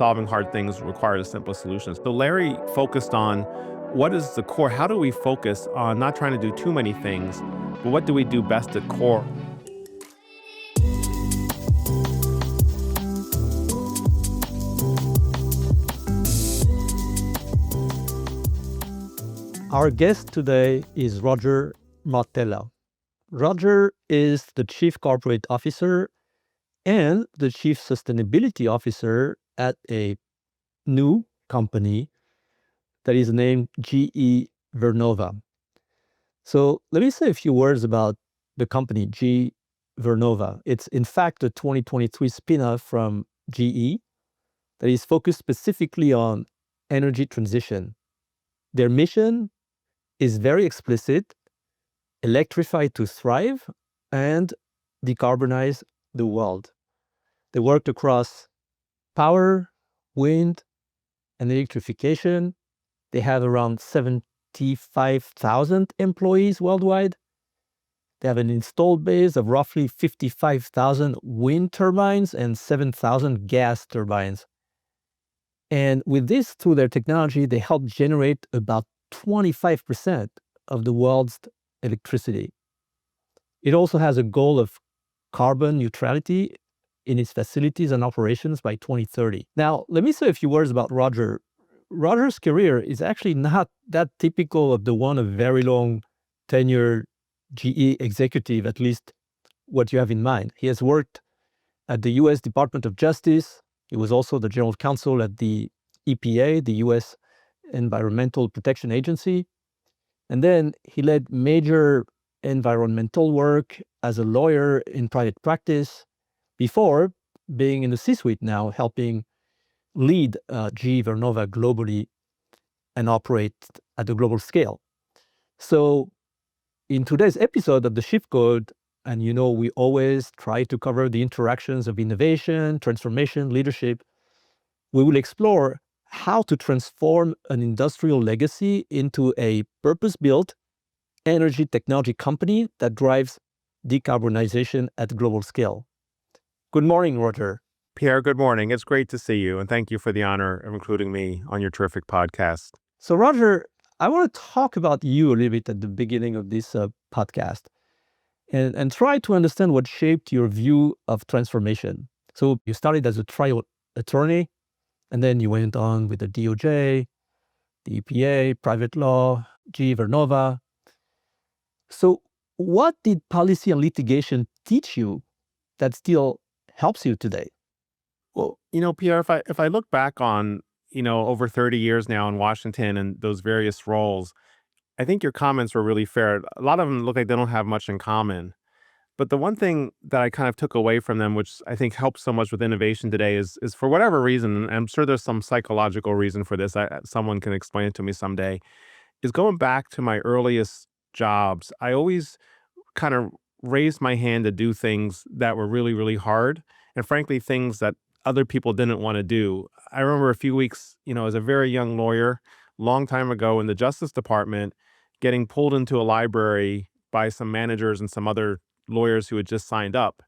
solving hard things requires a simple solution. So Larry focused on what is the core? How do we focus on not trying to do too many things, but what do we do best at core? Our guest today is Roger Martella. Roger is the Chief Corporate Officer and the Chief Sustainability Officer at a new company that is named GE Vernova. So let me say a few words about the company, GE Vernova. It's in fact a 2023 spinoff from GE that is focused specifically on energy transition. Their mission is very explicit: electrify to thrive and decarbonize the world. They worked across power, wind, and electrification. They have around 75,000 employees worldwide. They have an installed base of roughly 55,000 wind turbines and 7,000 gas turbines. And with this, through their technology, they help generate about 25% of the world's electricity. It also has a goal of carbon neutrality in its facilities and operations by 2030. Now, let me say a few words about Roger. Roger's career is actually not that typical of the one of very long tenure GE executive, at least what you have in mind. He has worked at the US Department of Justice. He was also the General Counsel at the EPA, the US Environmental Protection Agency. And then he led major environmental work as a lawyer in private practice before being in the C-suite now, helping lead GE Vernova globally and operate at a global scale. So in today's episode of The Shift Code, and you know we always try to cover the interactions of innovation, transformation, leadership, we will explore how to transform an industrial legacy into a purpose-built energy technology company that drives decarbonization at global scale. Good morning, Roger. Pierre, good morning. It's great to see you, and thank you for the honor of including me on your terrific podcast. So, Roger, I want to talk about you a little bit at the beginning of this podcast and try to understand what shaped your view of transformation. So you started as a trial attorney, and then you went on with the DOJ, the EPA, private law, GE Vernova. So what did policy and litigation teach you that still helps you today? Well, Pierre, if I look back on, over 30 years now in Washington and those various roles, I think your comments were really fair. A lot of them look like they don't have much in common. But the one thing that I kind of took away from them, which I think helps so much with innovation today, is for whatever reason, and I'm sure there's some psychological reason for this, someone can explain it to me someday, is going back to my earliest jobs. I always kind of raised my hand to do things that were really, really hard, and frankly, things that other people didn't want to do. I remember a few weeks, as a very young lawyer, long time ago in the Justice Department, getting pulled into a library by some managers and some other lawyers who had just signed up.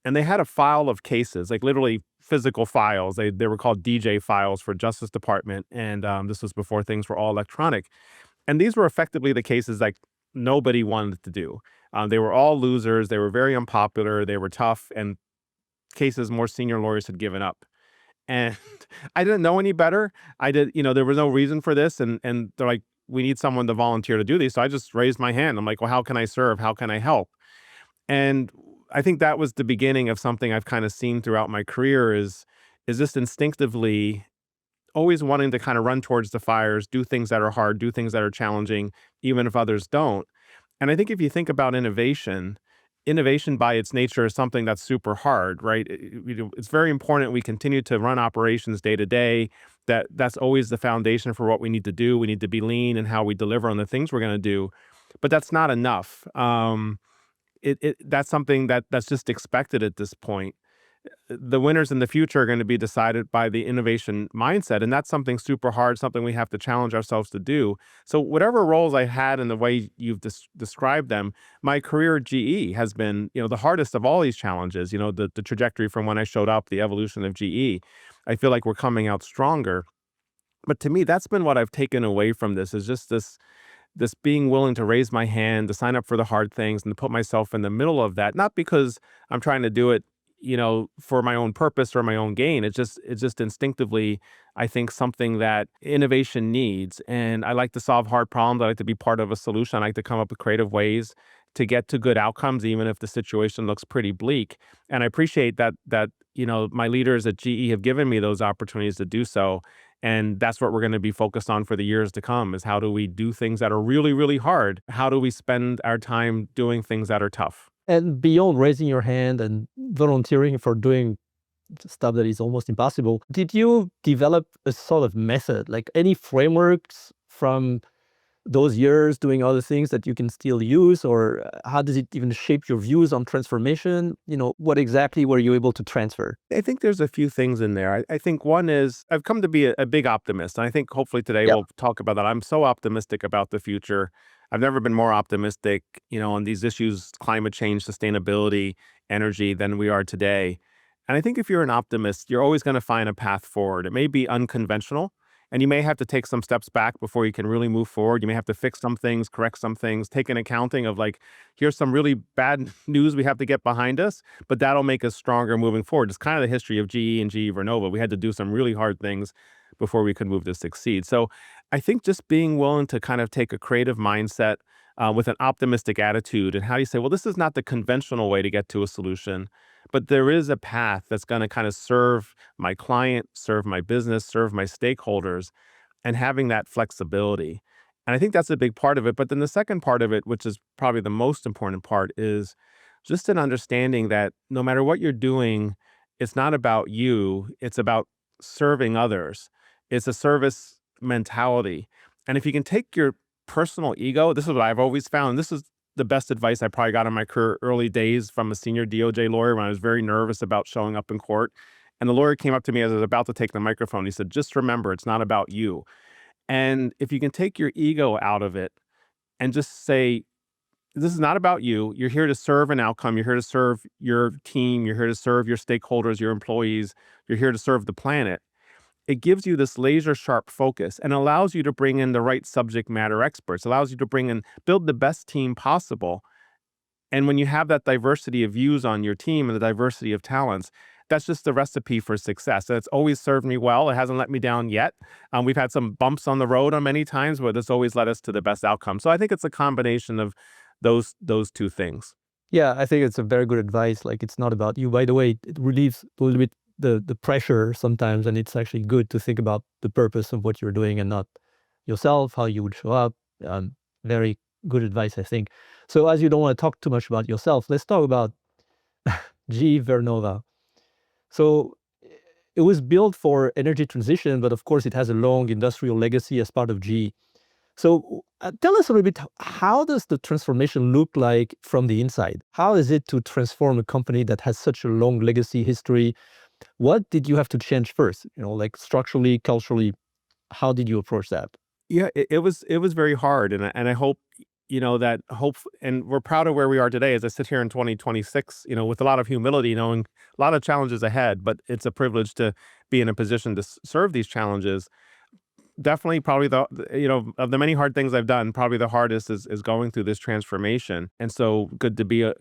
And they had a file of cases, like literally physical files. They were called DJ files for Justice Department. And this was before things were all electronic. And these were effectively the cases like nobody wanted to do. They were all losers. They were very unpopular. They were tough. And cases more senior lawyers had given up. And I didn't know any better. There was no reason for this. And they're like, we need someone to volunteer to do these. So I just raised my hand. I'm like, well, how can I serve? How can I help? And I think that was the beginning of something I've kind of seen throughout my career is just instinctively always wanting to kind of run towards the fires, do things that are hard, do things that are challenging, even if others don't. And I think if you think about innovation by its nature is something that's super hard, right? It's very important we continue to run operations day to day. That's always the foundation for what we need to do. We need to be lean in how we deliver on the things we're going to do. But that's not enough. That's something that's just expected at this point. the winners in the future are going to be decided by the innovation mindset. And that's something super hard, something we have to challenge ourselves to do. So whatever roles I had in the way you've described them, my career at GE has been, the hardest of all these challenges, the trajectory from when I showed up, the evolution of GE. I feel like we're coming out stronger. But to me, that's been what I've taken away from this, is just this being willing to raise my hand, to sign up for the hard things and to put myself in the middle of that, not because I'm trying to do it, for my own purpose or my own gain. It's just instinctively, I think, something that innovation needs. And I like to solve hard problems. I like to be part of a solution. I like to come up with creative ways to get to good outcomes, even if the situation looks pretty bleak. And I appreciate that my leaders at GE have given me those opportunities to do so. And that's what we're going to be focused on for the years to come, is how do we do things that are really, really hard? How do we spend our time doing things that are tough? And beyond raising your hand and volunteering for doing stuff that is almost impossible, did you develop a sort of method, like any frameworks from those years doing other things that you can still use? Or how does it even shape your views on transformation? What exactly were you able to transfer? I think there's a few things in there. I think one is I've come to be a big optimist. And I think hopefully today Yeah. we'll talk about that. I'm so optimistic about the future. I've never been more optimistic, on these issues, climate change, sustainability, energy, than we are today. And I think if you're an optimist, you're always going to find a path forward. It may be unconventional, and you may have to take some steps back before you can really move forward. You may have to fix some things, correct some things, take an accounting of, like, here's some really bad news we have to get behind us, but that'll make us stronger moving forward. It's kind of the history of GE and GE Vernova. We had to do some really hard things before we could move to succeed. So I think just being willing to kind of take a creative mindset with an optimistic attitude, and how you say, well, this is not the conventional way to get to a solution, but there is a path that's going to kind of serve my client, serve my business, serve my stakeholders, and having that flexibility. And I think that's a big part of it. But then the second part of it, which is probably the most important part, is just an understanding that no matter what you're doing, it's not about you, it's about serving others. It's a service mentality. And if you can take your personal ego, this is what I've always found. This is the best advice I probably got in my career early days from a senior DOJ lawyer when I was very nervous about showing up in court. And the lawyer came up to me as I was about to take the microphone. He said, just remember, it's not about you. And if you can take your ego out of it and just say, this is not about you. You're here to serve an outcome. You're here to serve your team. You're here to serve your stakeholders, your employees. You're here to serve the planet. It gives you this laser sharp focus and allows you to bring in the right subject matter experts, allows you to build the best team possible. And when you have that diversity of views on your team and the diversity of talents, that's just the recipe for success. And it's always served me well. It hasn't let me down yet. We've had some bumps on the road on many times, but it's always led us to the best outcome. So I think it's a combination of those two things. Yeah, I think it's a very good advice. Like, it's not about you. By the way, it relieves a little bit the pressure sometimes, and it's actually good to think about the purpose of what you're doing and not yourself, how you would show up. Very good advice, I think. So, as you don't want to talk too much about yourself, let's talk about GE Vernova. So, it was built for energy transition, but of course, it has a long industrial legacy as part of GE. So tell us a little bit, how does the transformation look like from the inside? How is it to transform a company that has such a long legacy history? What did you have to change first? Like structurally, culturally, how did you approach that? Yeah, it was very hard, and I hope and we're proud of where we are today. As I sit here in 2026, with a lot of humility, knowing a lot of challenges ahead, but it's a privilege to be in a position to serve these challenges. Definitely, probably of the many hard things I've done, probably the hardest is going through this transformation. And so good to be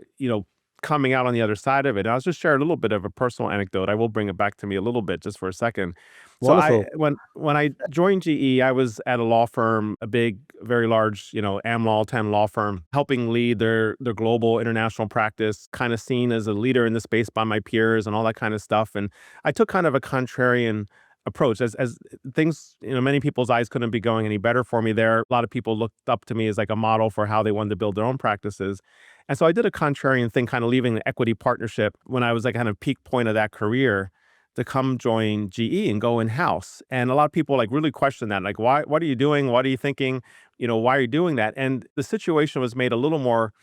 coming out on the other side of it. I'll just share a little bit of a personal anecdote. I will bring it back to me a little bit just for a second. So I Wonderful. when I joined GE, I was at a law firm, a big, very large, Am Law 10 law firm, helping lead their global international practice, kind of seen as a leader in the space by my peers and all that kind of stuff. And I took kind of a contrarian approach as things, many people's eyes couldn't be going any better for me there. A lot of people looked up to me as like a model for how they wanted to build their own practices. And so I did a contrarian thing, kind of leaving the equity partnership when I was like kind of peak point of that career, to come join GE and go in-house. And a lot of people like really question that, like, why, what are you doing? What are you thinking? Why are you doing that? And the situation was made a little more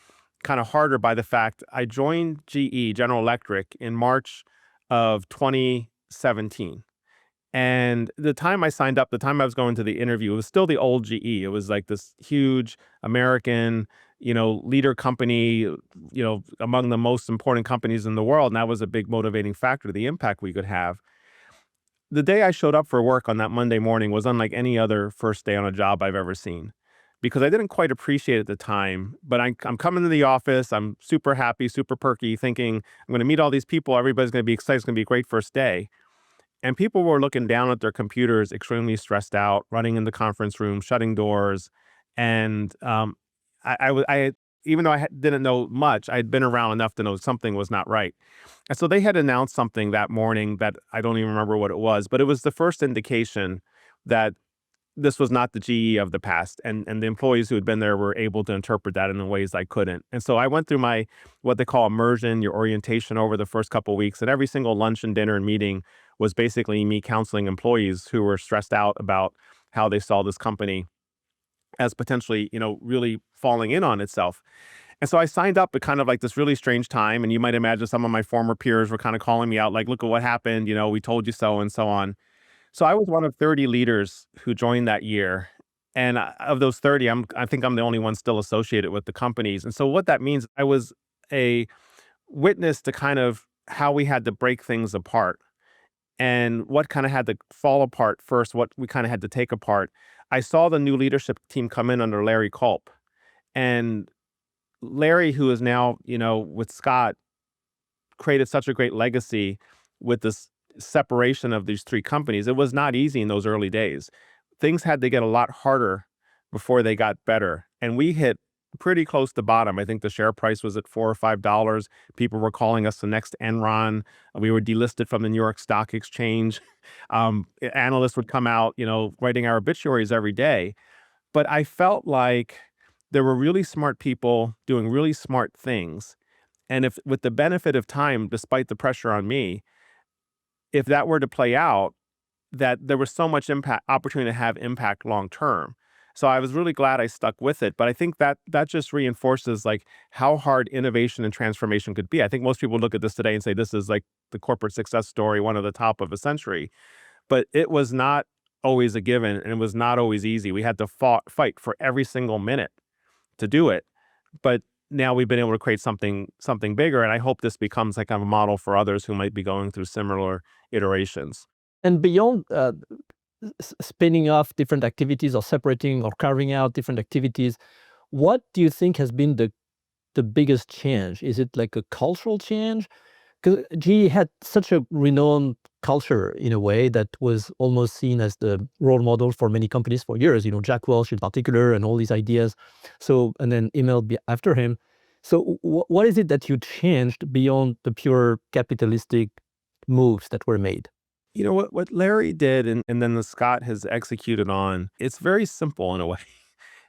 kind of harder by the fact I joined GE, General Electric, in March of 2017. And the time I signed up, the time I was going to the interview, it was still the old GE. It was like this huge American, leader company, among the most important companies in the world. And that was a big motivating factor to the impact we could have. The day I showed up for work on that Monday morning was unlike any other first day on a job I've ever seen, because I didn't quite appreciate it at the time. But I'm coming to the office. I'm super happy, super perky, thinking I'm going to meet all these people. Everybody's going to be excited. It's going to be a great first day. And people were looking down at their computers, extremely stressed out, running in the conference room, shutting doors. And even though didn't know much, I'd been around enough to know something was not right. And so they had announced something that morning that I don't even remember what it was, but it was the first indication that this was not the GE of the past. And the employees who had been there were able to interpret that in ways I couldn't. And so I went through my, what they call immersion, your orientation over the first couple of weeks. And every single lunch and dinner and meeting was basically me counseling employees who were stressed out about how they saw this company as potentially, really falling in on itself. And so I signed up at kind of like this really strange time. And you might imagine some of my former peers were kind of calling me out, like, look at what happened, we told you so, and so on. So I was one of 30 leaders who joined that year. And of those 30, I think I'm the only one still associated with the companies. And so what that means, I was a witness to kind of how we had to break things apart and what kind of had to fall apart first, what we kind of had to take apart. I saw the new leadership team come in under Larry Culp. And Larry, who is now, with Scott, created such a great legacy with this separation of these three companies. It was not easy in those early days. Things had to get a lot harder before they got better. And we hit pretty close to bottom. I think the share price was at $4 or $5. People were calling us the next Enron. We were delisted from the New York Stock Exchange. Analysts would come out, writing our obituaries every day. But I felt like there were really smart people doing really smart things. And if, with the benefit of time, despite the pressure on me, if that were to play out, that there was so much impact, opportunity to have impact long term. So I was really glad I stuck with it. But I think that just reinforces like how hard innovation and transformation could be. I think most people look at this today and say this is like the corporate success story, one of the top of a century. But it was not always a given, and it was not always easy. We had to fight for every single minute to do it. But now we've been able to create something bigger, and I hope this becomes like kind of a model for others who might be going through similar iterations. And beyond spinning off different activities or separating or carving out different activities, what do you think has been the biggest change? Is it like a cultural change? Because GE had such a renowned culture in a way that was almost seen as the role model for many companies for years, Jack Welch in particular and all these ideas. So, and then email after him. So what is it that you changed beyond the pure capitalistic moves that were made? What Larry did and then the Scott has executed on, it's very simple in a way.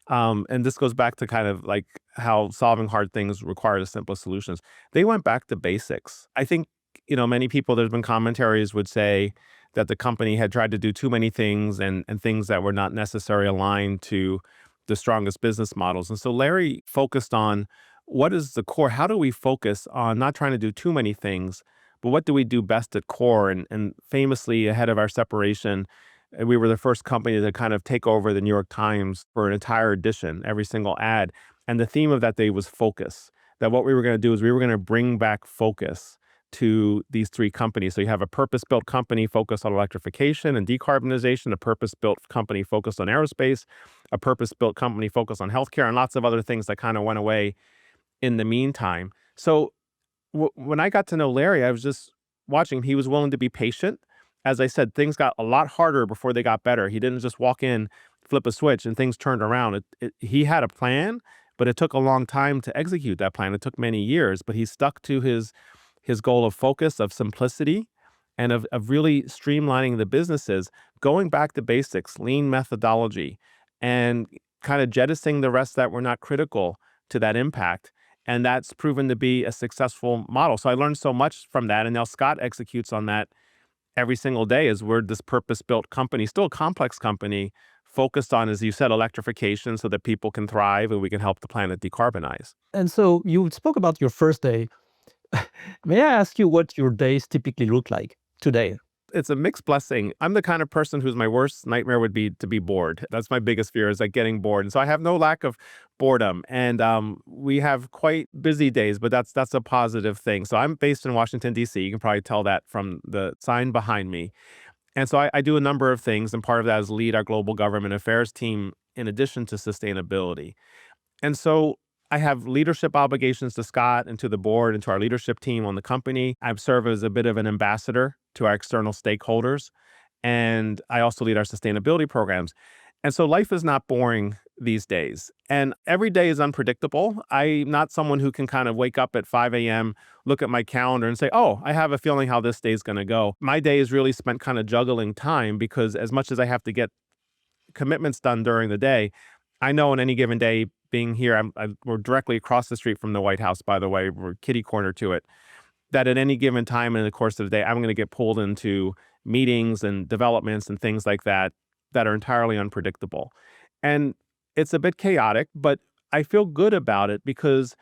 And this goes back to kind of like how solving hard things requires the simplest solutions. They went back to basics. I think, many people, there's been commentaries would say that the company had tried to do too many things and things that were not necessarily aligned to the strongest business models. And so Larry focused on what is the core? How do we focus on not trying to do too many things, but what do we do best at core? And famously, ahead of our separation, we were the first company to kind of take over the New York Times for an entire edition, every single ad. And the theme of that day was focus. That what we were going to do is we were going to bring back focus to these three companies. So you have a purpose-built company focused on electrification and decarbonization, a purpose-built company focused on aerospace, a purpose-built company focused on healthcare, and lots of other things that kind of went away in the meantime. So when I got to know Larry, I was just watching him. He was willing to be patient. As I said, things got a lot harder before they got better. He didn't just walk in, flip a switch, and things turned around. He had a plan, but it took a long time to execute that plan. It took many years, but he stuck to his goal of focus, of simplicity, and of really streamlining the businesses, going back to basics, lean methodology, and kind of jettisoning the rest that were not critical to that impact. And that's proven to be a successful model. So I learned so much from that. And now Scott executes on that every single day as we're this purpose-built company, still a complex company, focused on, as you said, electrification so that people can thrive and we can help the planet decarbonize. And so you spoke about your first day. May I ask you what your days typically look like today? It's a mixed blessing. I'm the kind of person whose my worst nightmare would be to be bored. That's my biggest fear, is like getting bored. And so I have no lack of boredom. And we have quite busy days, but that's a positive thing. So I'm based in Washington, D.C. You can probably tell that from the sign behind me. And so I do a number of things. And part of that is lead our global government affairs team in addition to sustainability. And so I have leadership obligations to Scott and to the board and to our leadership team on the company. I serve as a bit of an ambassador to our external stakeholders. And I also lead our sustainability programs. And so life is not boring these days. And every day is unpredictable. I'm not someone who can kind of wake up at 5 a.m., look at my calendar and say, oh, I have a feeling how this day is going to go. My day is really spent kind of juggling time, because as much as I have to get commitments done during the day, I know on any given day, being here, we're directly across the street from the White House, by the way, we're kitty corner to it, that at any given time in the course of the day, I'm going to get pulled into meetings and developments and things like that that are entirely unpredictable. And it's a bit chaotic, but I feel good about it because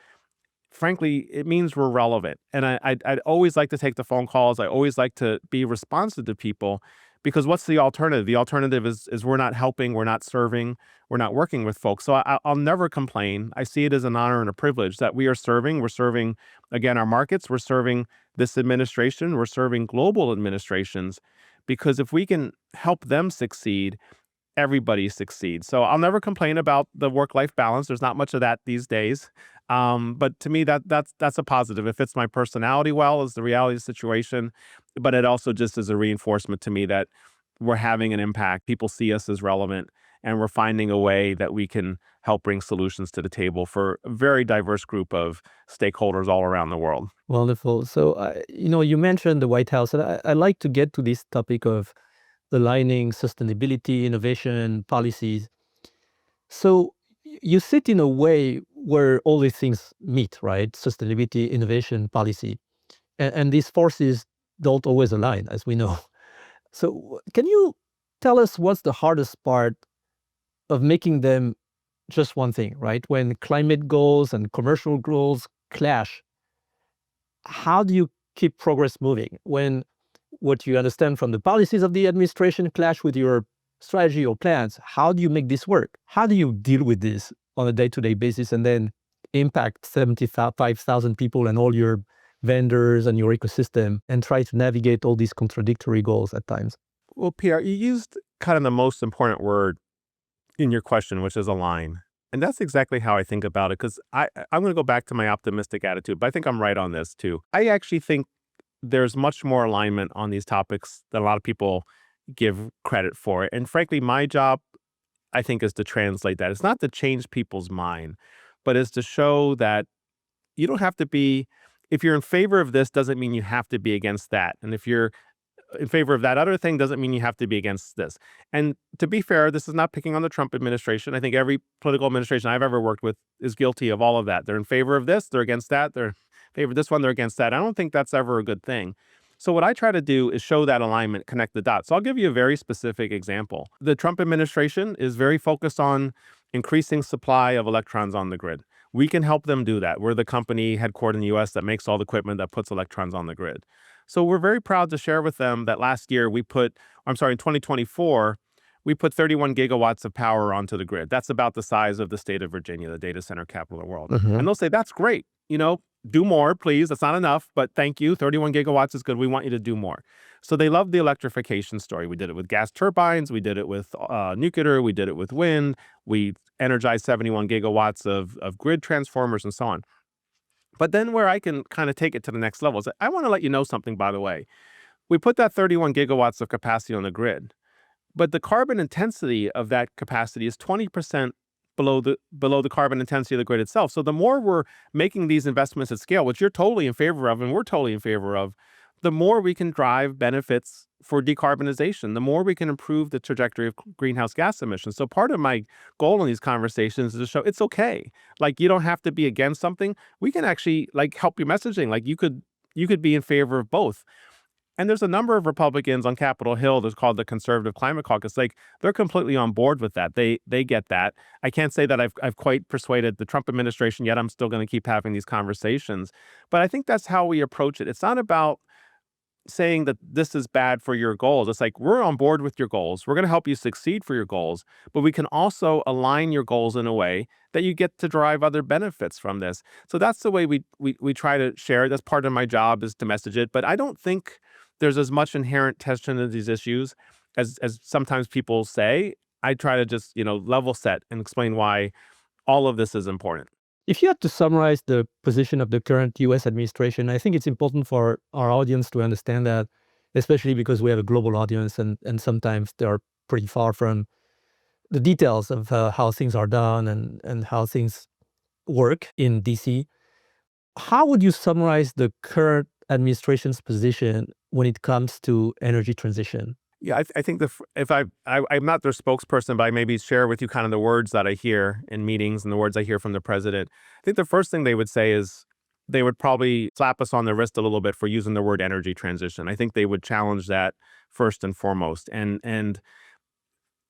frankly, it means we're relevant. And I'd always like to take the phone calls. I always like to be responsive to people, because what's the alternative? The alternative is we're not helping, we're not serving, we're not working with folks. So I'll never complain. I see it as an honor and a privilege that we are serving. We're serving, again, our markets. We're serving this administration. We're serving global administrations, because if we can help them succeed, everybody succeeds. So I'll never complain about the work-life balance. There's not much of that these days. But to me, that's a positive. It fits my personality well, as the reality of the situation. But it also just is a reinforcement to me that we're having an impact. People see us as relevant, and we're finding a way that we can help bring solutions to the table for a very diverse group of stakeholders all around the world. Wonderful. So, you mentioned the White House, and I like to get to this topic of aligning sustainability, innovation, policies. So, you sit in a way where all these things meet, right? Sustainability, innovation, policy, and these forces don't always align, as we know. So, can you tell us what's the hardest part of making them just one thing, right? When climate goals and commercial goals clash, how do you keep progress moving when what you understand from the policies of the administration clash with your strategy or plans? How do you make this work? How do you deal with this on a day-to-day basis and then impact 75,000 people and all your vendors and your ecosystem and try to navigate all these contradictory goals at times? Well, Pierre, you used kind of the most important word in your question, which is align. And that's exactly how I think about it, because I'm going to go back to my optimistic attitude, but I think I'm right on this too. I actually think there's much more alignment on these topics than a lot of people give credit for. And frankly, my job, I think, is to translate that. It's not to change people's mind, but is to show that you don't have to be, if you're in favor of this, doesn't mean you have to be against that. And if you're in favor of that other thing, doesn't mean you have to be against this. And to be fair, this is not picking on the Trump administration. I think every political administration I've ever worked with is guilty of all of that. They're in favor of this, they're against that, they're in favor of this one, they're against that. I don't think that's ever a good thing. So what I try to do is show that alignment, connect the dots. So I'll give you a very specific example. The Trump administration is very focused on increasing supply of electrons on the grid. We can help them do that. We're the company headquartered in the US that makes all the equipment that puts electrons on the grid. So we're very proud to share with them that last year in 2024, we put 31 gigawatts of power onto the grid. That's about the size of the state of Virginia, the data center capital of the world. Mhm. And they'll say, that's great. Do more, please. That's not enough, but thank you. 31 gigawatts is good. We want you to do more. So they love the electrification story. We did it with gas turbines. We did it with nuclear. We did it with wind. We energized 71 gigawatts of grid transformers and so on. But then where I can kind of take it to the next level is I want to let you know something, by the way. We put that 31 gigawatts of capacity on the grid, but the carbon intensity of that capacity is 20% below the carbon intensity of the grid itself. So the more we're making these investments at scale, which you're totally in favor of and we're totally in favor of, the more we can drive benefits for decarbonization, the more we can improve the trajectory of greenhouse gas emissions. So part of my goal in these conversations is to show it's okay. Like, you don't have to be against something. We can actually help your messaging. Like, you could be in favor of both. And there's a number of Republicans on Capitol Hill that's called the Conservative Climate Caucus. Like, they're completely on board with that. They get that. I can't say that I've quite persuaded the Trump administration yet. I'm still going to keep having these conversations. But I think that's how we approach it. It's not about saying that this is bad for your goals. It's like, we're on board with your goals. We're going to help you succeed for your goals, but we can also align your goals in a way that you get to derive other benefits from this. So that's the way we try to share it. That's part of my job, is to message it. But I don't think there's as much inherent tension in these issues as sometimes people say. I try to just, level set and explain why all of this is important. If you had to summarize the position of the current US administration, I think it's important for our audience to understand that, especially because we have a global audience and sometimes they are pretty far from the details of how things are done and how things work in DC. How would you summarize the current administration's position when it comes to energy transition? Yeah, I think if I'm not their spokesperson, but I maybe share with you kind of the words that I hear in meetings and the words I hear from the president. I think the first thing they would say is they would probably slap us on the wrist a little bit for using the word energy transition. I think they would challenge that first and foremost, and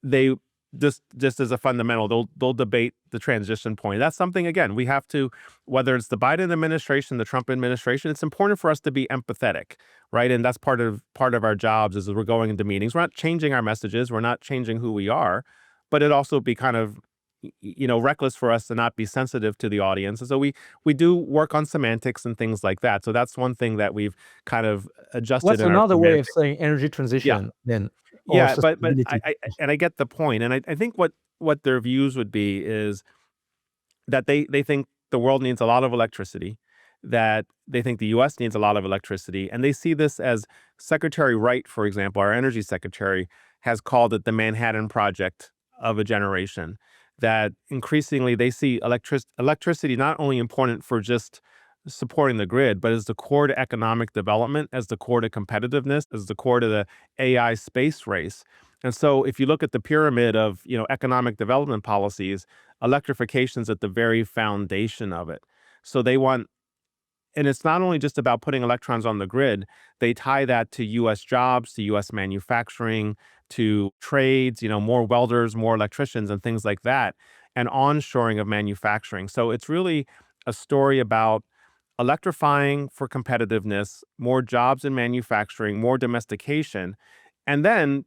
they just as a fundamental, they'll debate the transition point. That's something, again, we have to, whether it's the Biden administration, the Trump administration, it's important for us to be empathetic, right? And that's part of our jobs, is we're going into meetings. We're not changing our messages, we're not changing who we are, but it also be kind of reckless for us to not be sensitive to the audience. And so we do work on semantics and things like that. So that's one thing that we've kind of adjusted What's in our another way of semantics. saying energy Yeah. transition then, or Yeah, but sustainability? I get the point, and I think what their views would be is that they think the world needs a lot of electricity, that they think the U.S. needs a lot of electricity, and they see this as Secretary Wright, for example, our energy secretary, has called it the Manhattan Project of a generation. That increasingly they see electricity not only important for just supporting the grid, but as the core to economic development, as the core to competitiveness, as the core to the AI space race. And so if you look at the pyramid of, economic development policies, electrification's at the very foundation of it. So they want, and it's not only just about putting electrons on the grid, they tie that to US jobs, to US manufacturing, to trades, more welders, more electricians, and things like that, and onshoring of manufacturing. So it's really a story about electrifying for competitiveness, more jobs in manufacturing, more domestication. And then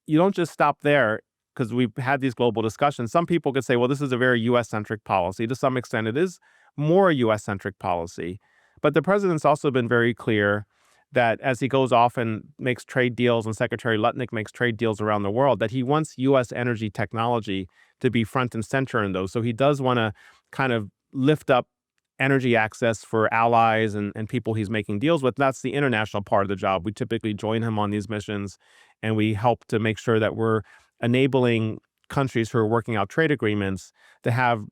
you don't just stop there, because we've had these global discussions. Some people could say, well, this is a very US centric policy. To some extent, it is more a US centric policy. But the president's also been very clear that as he goes off and makes trade deals, and Secretary Lutnick makes trade deals around the world, that he wants US energy technology to be front and center in those. So he does want to kind of lift up energy access for allies and people he's making deals with. That's the international part of the job. We typically join him on these missions, and we help to make sure that we're enabling countries who are working out trade agreements to have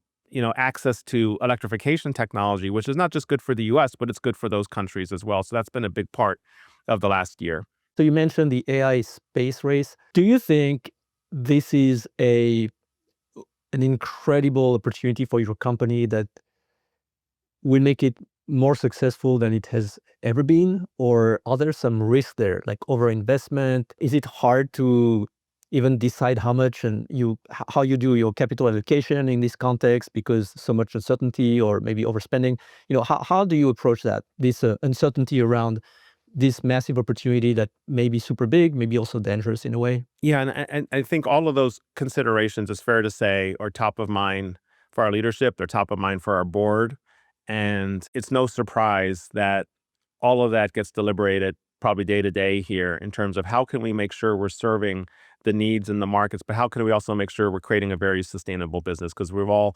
access to electrification technology, which is not just good for the US, but it's good for those countries as well. So that's been a big part of the last year. So you mentioned the AI space race. Do you think this is an incredible opportunity for your company that will make it more successful than it has ever been? Or are there some risks there, like overinvestment? Is it hard to even decide how much and how you do your capital allocation in this context because so much uncertainty or maybe overspending? How do you approach that, this uncertainty around this massive opportunity that may be super big, maybe also dangerous in a way? Yeah, and I think all of those considerations, it's fair to say, are top of mind for our leadership. They're top of mind for our board. And it's no surprise that all of that gets deliberated probably day to day here, in terms of how can we make sure we're serving the needs in the markets, but how can we also make sure we're creating a very sustainable business? Because we've all,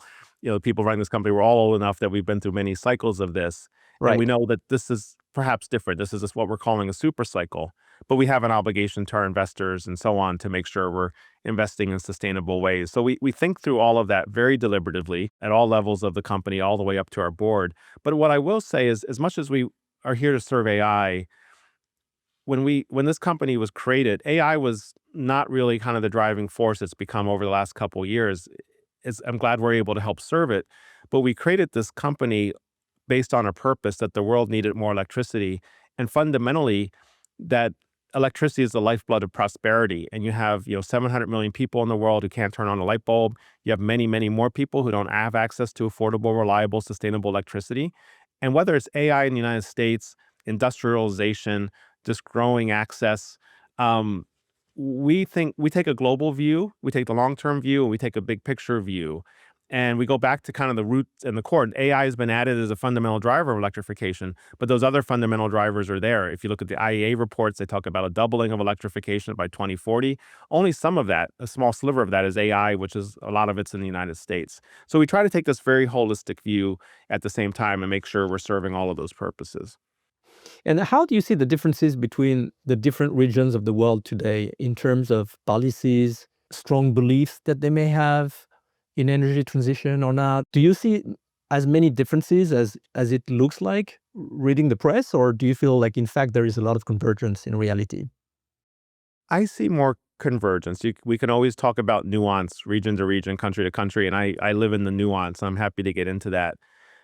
people running this company, we're all old enough that we've been through many cycles of this. And we Right. know that this is perhaps different. This is just what we're calling a super cycle, but we have an obligation to our investors and so on to make sure we're investing in sustainable ways. So we think through all of that very deliberatively at all levels of the company, all the way up to our board. But what I will say is, as much as we are here to serve AI, when this company was created, AI was not really kind of the driving force it's become over the last couple of years. I'm glad we're able to help serve it, but we created this company based on a purpose that the world needed more electricity. And fundamentally, that electricity is the lifeblood of prosperity. And you have, 700 million people in the world who can't turn on a light bulb. You have many, many more people who don't have access to affordable, reliable, sustainable electricity. And whether it's AI in the United States, industrialization, just growing access, um, we think we take a global view, we take the long-term view, and we take a big picture view. And we go back to kind of the roots and the core. And AI has been added as a fundamental driver of electrification, but those other fundamental drivers are there. If you look at the IEA reports, they talk about a doubling of electrification by 2040. Only some of that, a small sliver of that, is AI, which is a lot of it's in the United States. So we try to take this very holistic view at the same time and make sure we're serving all of those purposes. And how do you see the differences between the different regions of the world today in terms of policies, strong beliefs that they may have in energy transition or not? Do you see as many differences as it looks like reading the press, or do you feel like in fact there is a lot of convergence in reality? I see more convergence. We can always talk about nuance, region to region, country to country, and I live in the nuance. I'm happy to get into that.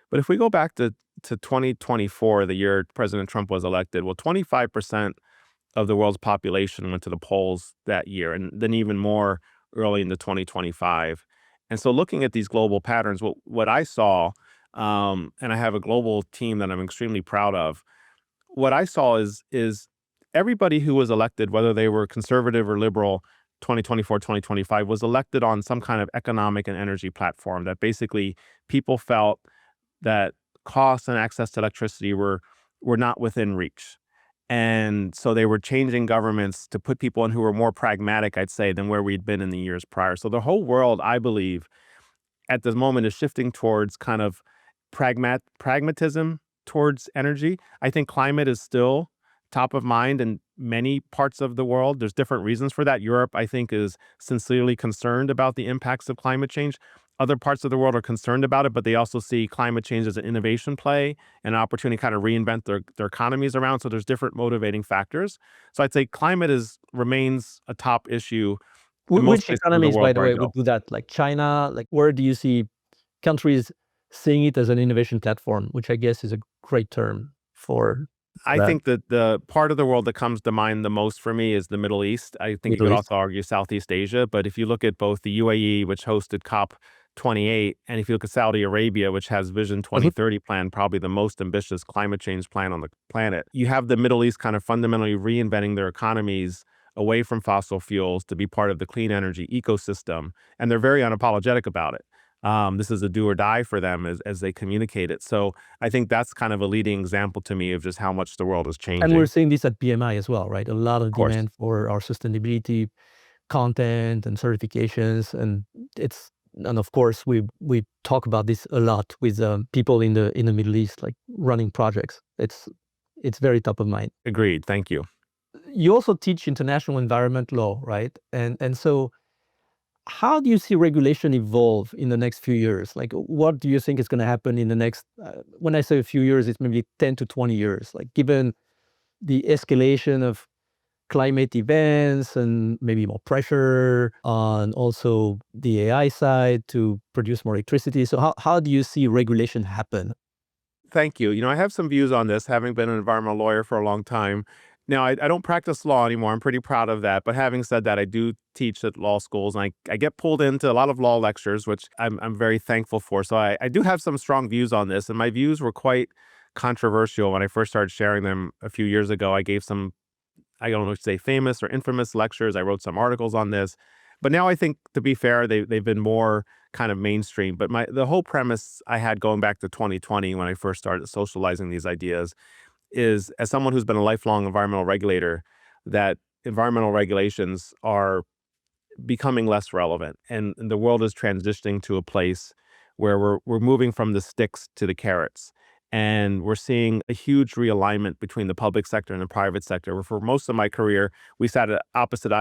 But if we go back to 2024, the year President Trump was elected, well, 25% of the world's population went to the polls that year, and then even more early into 2025. And so looking at these global patterns, what I saw, and I have a global team that I'm extremely proud of, what I saw is everybody who was elected, whether they were conservative or liberal, 2024, 2025, was elected on some kind of economic and energy platform that basically people felt that costs and access to electricity were not within reach. And so they were changing governments to put people in who were more pragmatic, I'd say, than where we'd been in the years prior. So the whole world, I believe, at this moment is shifting towards kind of pragmatism towards energy. I think climate is still top of mind in many parts of the world. There's different reasons for that. Europe, I think, is sincerely concerned about the impacts of climate change. Other parts of the world are concerned about it, but they also see climate change as an innovation play, an opportunity to kind of reinvent their economies around. So there's different motivating factors. So I'd say climate remains a top issue in most Which places of the economies, world by the where I way, would go. do that? Like China? Like where do you see countries seeing it as an innovation platform, which I guess is a great term for I that think that the part of the world that comes to mind the most for me is the Middle East. I think you Middle could East? also argue Southeast Asia, but if you look at both the UAE, which hosted COP28, and if you look at Saudi Arabia, which has Vision Mhm. 2030 plan, probably the most ambitious climate change plan on the planet, you have the Middle East kind of fundamentally reinventing their economies away from fossil fuels to be part of the clean energy ecosystem, and they're very unapologetic about it. This is a do or die for them as they communicate it. So I think that's kind of a leading example to me of just how much the world is And we're changing. seeing this at BMI as well, right? A lot of Of course. demand for our sustainability content and certifications, it's and of course we talk about this a lot with people in the Middle East, like running projects. It's very top of mind. Agreed. Thank you. You also teach international environment law, right? And so how do you see regulation evolve in the next few years? Like, what do you think is going to happen in the next? When I say a few years, it's maybe 10 to 20 years. Like, given the escalation of climate events and maybe more pressure on also the AI side to produce more electricity. So how do you see regulation happen? Thank you. I have some views on this, having been an environmental lawyer for a long time. Now, I don't practice law anymore. I'm pretty proud of that. But having said that, I do teach at law schools, and I get pulled into a lot of law lectures, which I'm very thankful for. So I do have some strong views on this, and my views were quite controversial when I first started sharing them a few years ago. I gave some, I don't know if to say famous or infamous lectures. I wrote some articles on this. But now I think, to be fair, they've been more kind of mainstream. But the whole premise I had going back to 2020 when I first started socializing these ideas is, as someone who's been a lifelong environmental regulator, that environmental regulations are becoming less relevant, and the world is transitioning to a place where we're moving from the sticks to the carrots, and we're seeing a huge realignment between the public sector and the private sector. Where for most of my career, we sat at opposite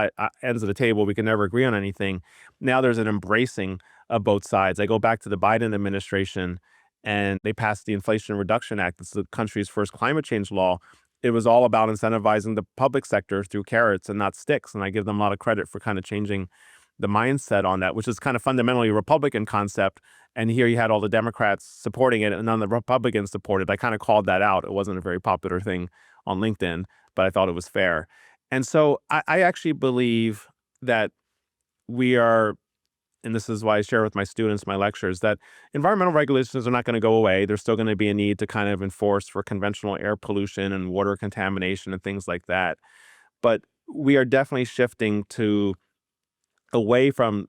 ends of the table. We could never agree on anything. Now there's an embracing of both sides. I go back to the Biden administration, and they passed the Inflation Reduction Act. It's the country's first climate change law. It was all about incentivizing the public sector through carrots and not sticks. And I give them a lot of credit for kind of changing the mindset on that, which is kind of fundamentally a Republican concept. And here you had all the Democrats supporting it and none of the Republicans supported. I kind of called that out. It wasn't a very popular thing on LinkedIn, but I thought it was fair. And so I actually believe that we are, and this is why I share with my students, my lectures, that environmental regulations are not going to go away. There's still going to be a need to kind of enforce for conventional air pollution and water contamination and things like that. But we are definitely shifting to away from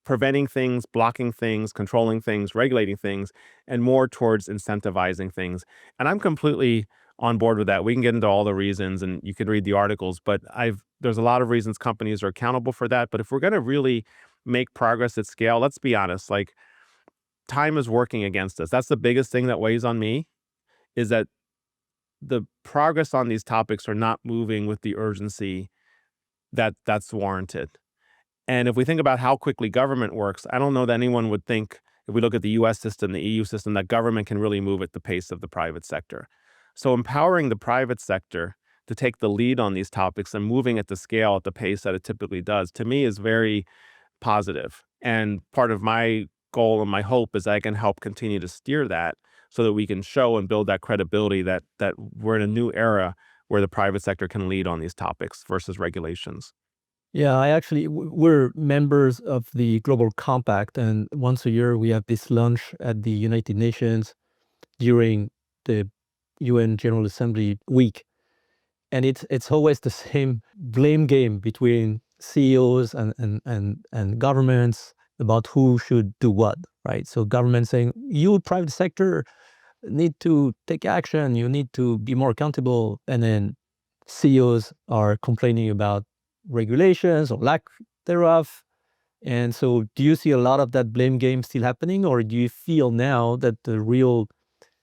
preventing things, blocking things, controlling things, regulating things, and more towards incentivizing things. And I'm completely on board with that. We can get into all the reasons and you can read the articles, but there's a lot of reasons companies are accountable for that. But if we're going to really make progress at scale, let's be honest, like time is working against us. That's the biggest thing that weighs on me, is that the progress on these topics are not moving with the urgency that's warranted. And if we think about how quickly government works, I don't know that anyone would think, if we look at the US system, the EU system, that government can really move at the pace of the private sector. So empowering the private sector to take the lead on these topics and moving at the scale at the pace that it typically does, to me, is very positive. And part of my goal and my hope is I can help continue to steer that so that we can show and build that credibility that we're in a new era where the private sector can lead on these topics versus regulations. Yeah, we're members of the Global Compact, and once a year we have this lunch at the United Nations during the UN General Assembly week. And it's always the same blame game between CEOs and governments about who should do what, right? So government saying, you private sector need to take action, you need to be more accountable. And then CEOs are complaining about regulations or lack thereof. And so do you see a lot of that blame game still happening, or do you feel now that the real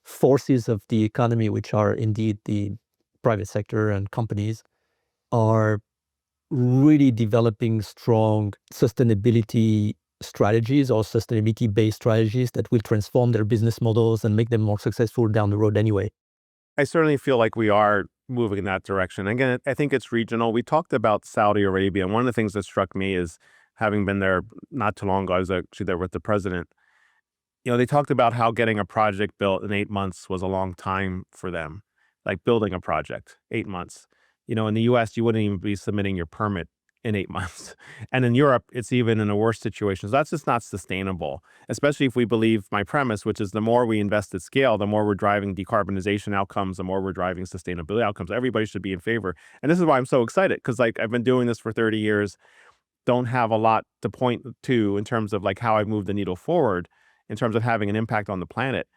forces of the economy, which are indeed the private sector and companies, are really developing strong sustainability strategies or sustainability-based strategies that will transform their business models and make them more successful down the road anyway? I certainly feel like we are moving in that direction. Again, I think it's regional. We talked about Saudi Arabia, and one of the things that struck me is, having been there not too long ago, I was actually there with the president. They talked about how getting a project built in 8 months was a long time for them, like building a project, 8 months. In the US, you wouldn't even be submitting your permit in 8 months. And in Europe, it's even in a worse situation. So that's just not sustainable, especially if we believe my premise, which is the more we invest at scale, the more we're driving decarbonization outcomes, the more we're driving sustainability outcomes. Everybody should be in favor. And this is why I'm so excited, because like I've been doing this for 30 years, don't have a lot to point to in terms of like how I've moved the needle forward in terms of having an impact on the planet.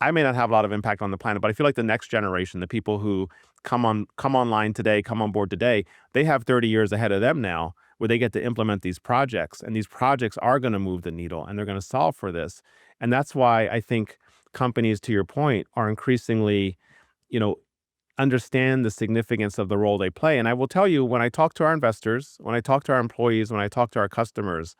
I may not have a lot of impact on the planet, but I feel like the next generation, the people who come online today, come on board today, they have 30 years ahead of them now, where they get to implement these projects, and these projects are going to move the needle and they're going to solve for this. And that's why I think companies, to your point, are increasingly, you know, understand the significance of the role they play. And I will tell you, when I talk to our investors, when I talk to our employees, when I talk to our customers,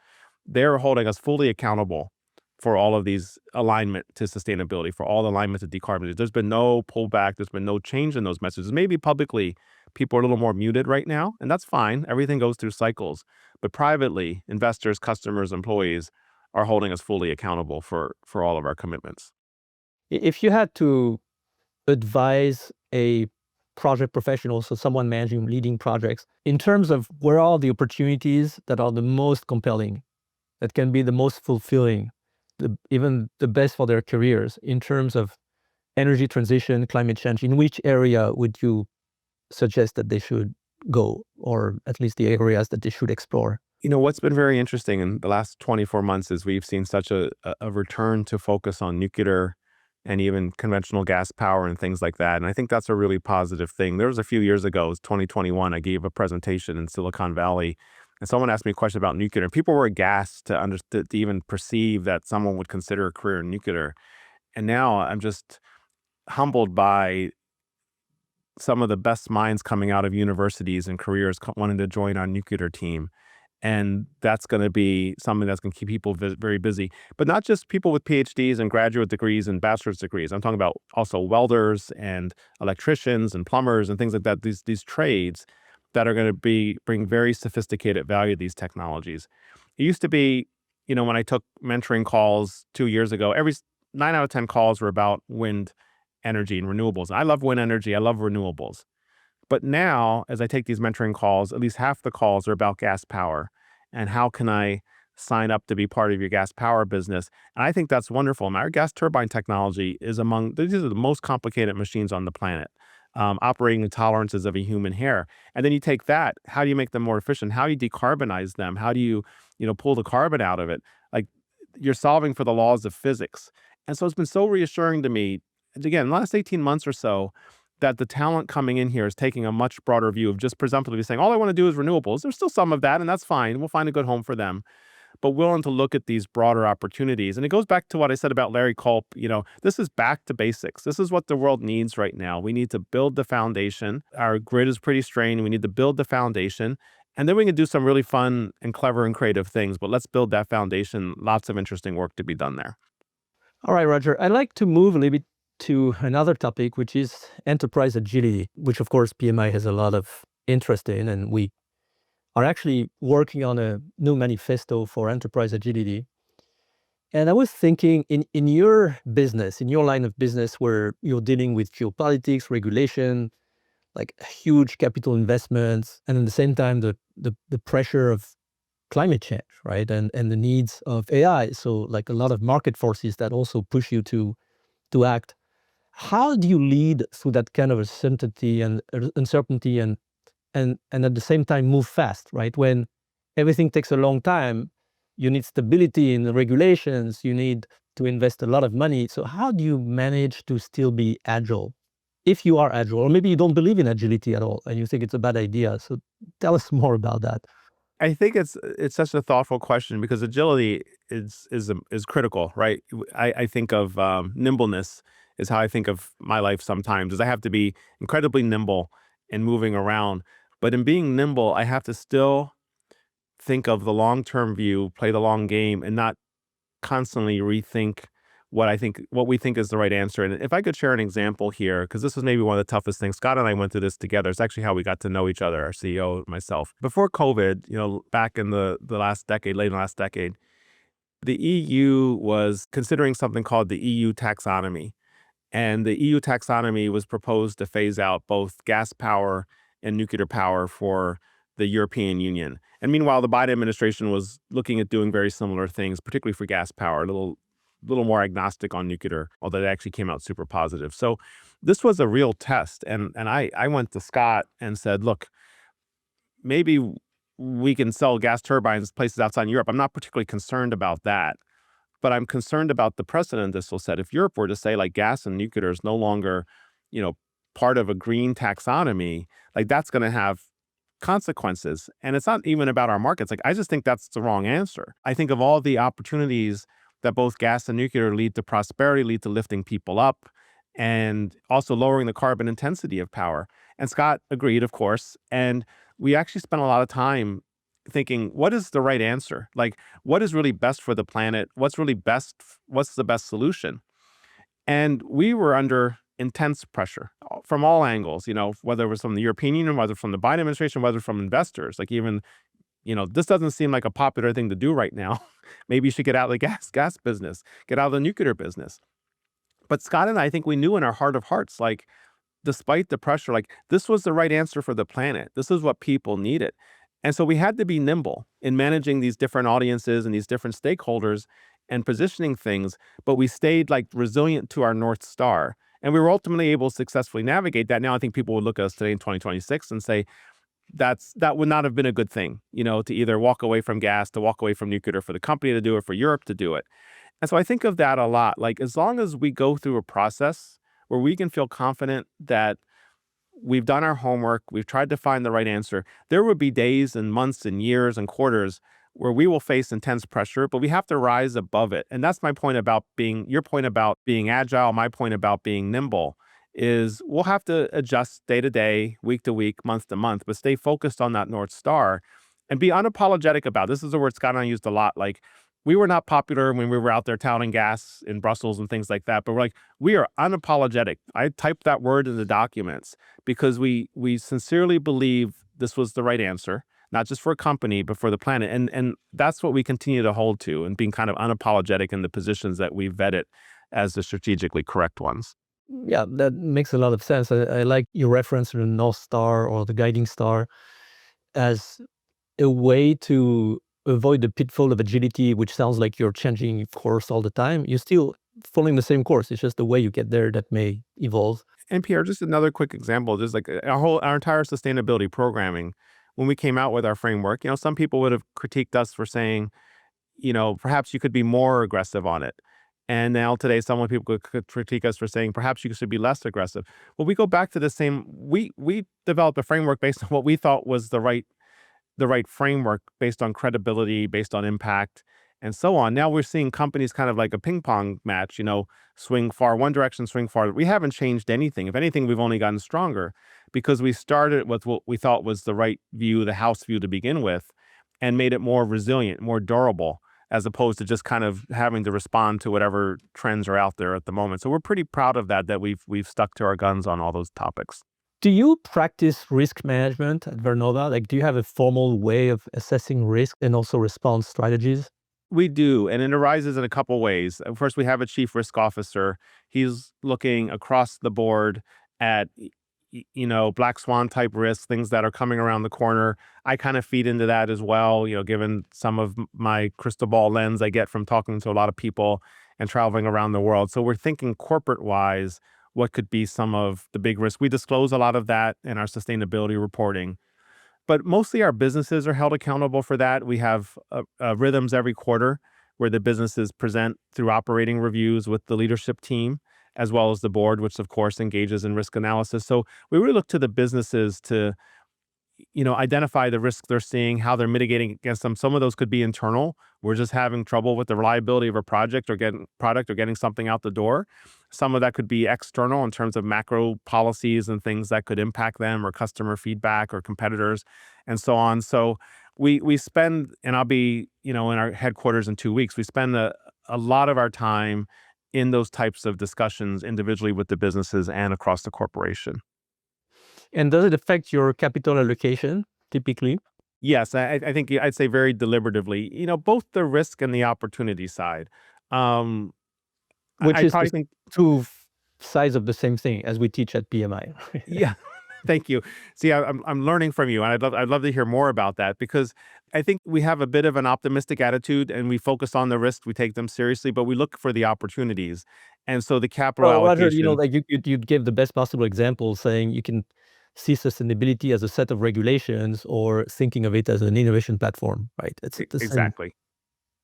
they're holding us fully accountable for all of these alignment to sustainability, for all the alignment to decarbonization. There's been no pullback. There's been no change in those messages. Maybe publicly, people are a little more muted right now, and that's fine. Everything goes through cycles. But privately, investors, customers, employees are holding us fully accountable for all of our commitments. If you had to advise a project professional, so someone managing, leading projects, in terms of where are the opportunities that are the most compelling, that can be the most fulfilling, even the best for their careers, in terms of energy transition, climate change, in which area would you suggest that they should go, or at least the areas that they should explore? What's been very interesting in the last 24 months is we've seen such a return to focus on nuclear and even conventional gas power and things like that. And I think that's a really positive thing. There was a few years ago, it was 2021, I gave a presentation in Silicon Valley, and someone asked me a question about nuclear. And people were aghast to even perceive that someone would consider a career in nuclear. And now I'm just humbled by some of the best minds coming out of universities and careers wanting to join our nuclear team. And that's going to be something that's going to keep people very busy. But not just people with PhDs and graduate degrees and bachelor's degrees. I'm talking about also welders and electricians and plumbers and things like that. These trades that are going to bring very sophisticated value to these technologies. It used to be, when I took mentoring calls 2 years ago, every 9 out of 10 calls were about wind energy and renewables. I love wind energy. I love renewables. But now, as I take these mentoring calls, at least half the calls are about gas power and how can I sign up to be part of your gas power business. And I think that's wonderful. And our gas turbine technology is these are the most complicated machines on the planet, operating the tolerances of a human hair. And then you take that, how do you make them more efficient? How do you decarbonize them? How do you, pull the carbon out of it? Like you're solving for the laws of physics. And so it's been so reassuring to me, again, the last 18 months or so, that the talent coming in here is taking a much broader view of just presumptively saying, all I want to do is renewables. There's still some of that, and that's fine. We'll find a good home for them. But willing to look at these broader opportunities. And it goes back to what I said about Larry Culp. This is back to basics. This is what the world needs right now. We need to build the foundation. Our grid is pretty strained. We need to build the foundation. And then we can do some really fun and clever and creative things. But let's build that foundation. Lots of interesting work to be done there. All right, Roger. I'd like to move a little bit to another topic, which is enterprise agility, which of course PMI has a lot of interest in, and we are actually working on a new manifesto for enterprise agility. And I was thinking in your business, in your line of business where you're dealing with geopolitics, regulation, like huge capital investments, and at the same time the pressure of climate change, right? And the needs of AI. So like a lot of market forces that also push you to act. How do you lead through that kind of uncertainty and at the same time move fast, right? When everything takes a long time, you need stability in the regulations, you need to invest a lot of money. So how do you manage to still be agile? If you are agile, or maybe you don't believe in agility at all and you think it's a bad idea. So tell us more about that. I think it's such a thoughtful question because agility is critical, right? I think of nimbleness is how I think of my life sometimes. Is I have to be incredibly nimble in moving around, but in being nimble, I have to still think of the long-term view, play the long game, and not constantly rethink what we think is the right answer. And if I could share an example here, because this was maybe one of the toughest things. Scott and I went through this together. It's actually how we got to know each other, our CEO and myself. Before COVID, back in the last decade, late in the last decade, the EU was considering something called the EU taxonomy. And the EU taxonomy was proposed to phase out both gas power and nuclear power for the European Union. And meanwhile, the Biden administration was looking at doing very similar things, particularly for gas power, a little more agnostic on nuclear, although they actually came out super positive. So this was a real test. And I went to Scott and said, look, maybe we can sell gas turbines places outside Europe. I'm not particularly concerned about that, but I'm concerned about the precedent this will set. If Europe were to say like gas and nuclear is no longer, part of a green taxonomy, like that's going to have consequences. And it's not even about our markets. Like, I just think that's the wrong answer. I think of all the opportunities that both gas and nuclear lead to prosperity, lead to lifting people up, and also lowering the carbon intensity of power. And Scott agreed, of course. And we actually spent a lot of time thinking, what is the right answer? Like, what is really best for the planet? What's really best? What's the best solution? And we were under intense pressure from all angles, whether it was from the European Union, whether from the Biden administration, whether from investors, like even, this doesn't seem like a popular thing to do right now. Maybe you should get out of the gas business, get out of the nuclear business. But Scott and I think we knew in our heart of hearts, like, despite the pressure, like this was the right answer for the planet. This is what people needed. And so we had to be nimble in managing these different audiences and these different stakeholders and positioning things, but we stayed like resilient to our North Star. And we were ultimately able to successfully navigate that. Now I think people would look at us today in 2026 and say, that would not have been a good thing, to either walk away from gas, to walk away from nuclear, for the company to do it, for Europe to do it. And so I think of that a lot. Like, as long as we go through a process where we can feel confident that we've done our homework, we've tried to find the right answer, there would be days and months and years and quarters where we will face intense pressure, but we have to rise above it. And that's my point about your point about being agile, my point about being nimble, is we'll have to adjust day to day, week to week, month to month, but stay focused on that North Star and be unapologetic about it. This is a word Scott and I used a lot. Like, we were not popular when we were out there touting gas in Brussels and things like that, but we're like, we are unapologetic. I typed that word in the documents because we sincerely believe this was the right answer, not just for a company, but for the planet. And that's what we continue to hold to, and being kind of unapologetic in the positions that we vetted as the strategically correct ones. Yeah, that makes a lot of sense. I like your reference to the North Star or the guiding star as a way to avoid the pitfall of agility, which sounds like you're changing course all the time. You're still following the same course. It's just the way you get there that may evolve. And Pierre, just another quick example, just like our entire sustainability programming, when we came out with our framework, some people would have critiqued us for saying, perhaps you could be more aggressive on it. And now today, some people could critique us for saying perhaps you should be less aggressive. Well, we go back to the same. We developed a framework based on what we thought was the right framework, based on credibility, based on impact, and so on. Now we're seeing companies kind of like a ping pong match, swing far one direction, swing far. We haven't changed anything. If anything, we've only gotten stronger because we started with what we thought was the right view, the house view to begin with, and made it more resilient, more durable, as opposed to just kind of having to respond to whatever trends are out there at the moment. So we're pretty proud of that we've stuck to our guns on all those topics. Do you practice risk management at Vernova? Like, do you have a formal way of assessing risk and also response strategies? We do, and it arises in a couple ways. First, we have a chief risk officer. He's looking across the board at black swan type risks, things that are coming around the corner. I kind of feed into that as well, given some of my crystal ball lens I get from talking to a lot of people and traveling around the world. So we're thinking corporate wise, what could be some of the big risks. We disclose a lot of that in our sustainability reporting. But mostly our businesses are held accountable for that. We have rhythms every quarter where the businesses present through operating reviews with the leadership team, as well as the board, which of course engages in risk analysis. So we really look to the businesses to identify the risks they're seeing, how they're mitigating against them. Some of those could be internal. We're just having trouble with the reliability of a project or getting something out the door. Some of that could be external in terms of macro policies and things that could impact them, or customer feedback or competitors and so on. So we spend, and I'll be, in our headquarters in 2 weeks, we spend a lot of our time in those types of discussions individually with the businesses and across the corporation. And does it affect your capital allocation typically? Yes, I think I'd say very deliberatively, both the risk and the opportunity side. Um, Which I is probably the think, two sides of the same thing as we teach at PMI. yeah, thank you. See, I'm learning from you, and I'd love to hear more about that, because I think we have a bit of an optimistic attitude, and we focus on the risks, we take them seriously, but we look for the opportunities, and so the capital Well, Roger, allocation. like you gave the best possible example, saying you can see sustainability as a set of regulations or thinking of it as an innovation platform, right? It's the same. Exactly.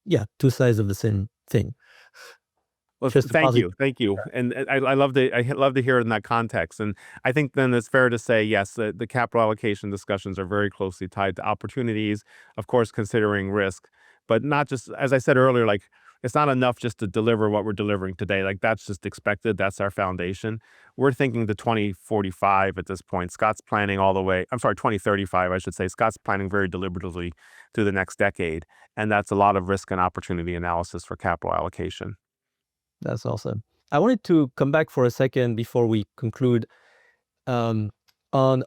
Yeah, two sides of the same thing. Well, Just a positive. thank you, and I love to hear it in that context, and I think then it's fair to say yes, the capital allocation discussions are very closely tied to opportunities, of course, considering risk, but not just, as I said earlier, like it's not enough just to deliver what we're delivering today. Like that's just expected. That's our foundation. We're thinking to 2045 at this point. Scott's planning all the way. I'm sorry, 2035, I should say. Scott's planning very deliberatively through the next decade, and that's a lot of risk and opportunity analysis for capital allocation. That's awesome. I wanted to come back for a second before we conclude um, on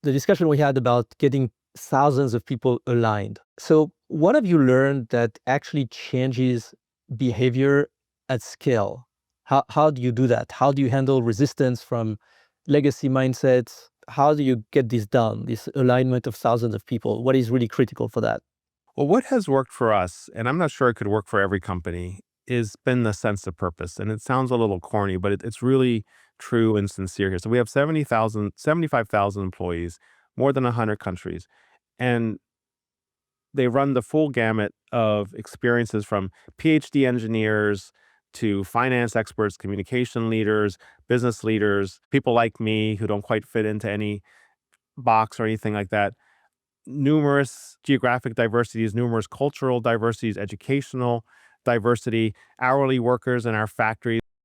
the discussion we had about getting thousands of people aligned. So, what have you learned that actually changes behavior at scale? How do you do that? How do you handle resistance from legacy mindsets? How do you get this done? This alignment of thousands of people. What is really critical for that? Well, what has worked for us, and I'm not sure it could work for every company, is been the sense of purpose. And it sounds a little corny, but it's really true and sincere here. So we have 75,000 employees, more than 100 countries, and they run the full gamut of experiences, from PhD engineers to finance experts, communication leaders, business leaders, people like me who don't quite fit into any box or anything like that. Numerous geographic diversities, numerous cultural diversities, educational diversity, hourly workers in our factories.